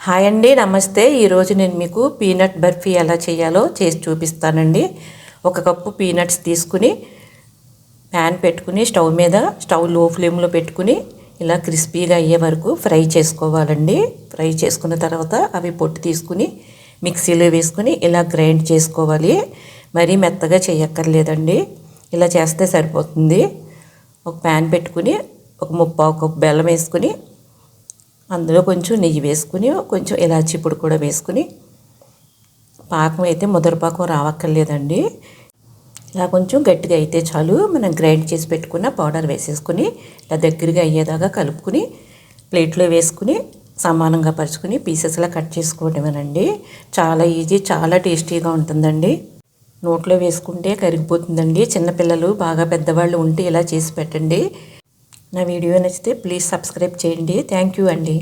Hi అండి, నమస్తే. ఈరోజు నేను మీకు పీనట్ బర్ఫీ ఎలా చేయాలో చేసి చూపిస్తానండి. ఒక కప్పు పీనట్స్ తీసుకుని ప్యాన్ పెట్టుకుని స్టవ్ లో ఫ్లేమ్లో పెట్టుకుని ఇలా క్రిస్పీగా అయ్యే వరకు ఫ్రై చేసుకోవాలండి. ఫ్రై చేసుకున్న తర్వాత అవి పొట్టు తీసుకుని మిక్సీలో వేసుకుని ఇలా గ్రైండ్ చేసుకోవాలి. మరీ మెత్తగా చేయక్కర్లేదండి, ఇలా చేస్తే సరిపోతుంది. ఒక ప్యాన్ పెట్టుకుని ఒక ముప్పావు కప్పు బెల్లం వేసుకుని అందులో కొంచెం నెయ్యి వేసుకుని కొంచెం ఇలాచీ పొడి కూడా వేసుకుని, పాకం అయితే ముదరపాకం రావక్కర్లేదండి, ఇలా కొంచెం గట్టిగా అయితే చాలు. మనం గ్రైండ్ చేసి పెట్టుకున్న పౌడర్ వేసేసుకుని ఇలా దగ్గరగా అయ్యేదాకా కలుపుకుని ప్లేట్లో వేసుకుని సమానంగా పరుచుకుని పీసెస్లా కట్ చేసుకోవడమేనండి. చాలా ఈజీ, చాలా టేస్టీగా ఉంటుందండి. నోట్లో వేసుకుంటే కరిగిపోతుందండి. చిన్నపిల్లలు బాగా పెద్దవాళ్ళు ఉంటే ఇలా చేసి పెట్టండి. నా వీడియో నచ్చితే ప్లీజ్ సబ్స్క్రైబ్ చేయండి. థ్యాంక్ యూ అండి.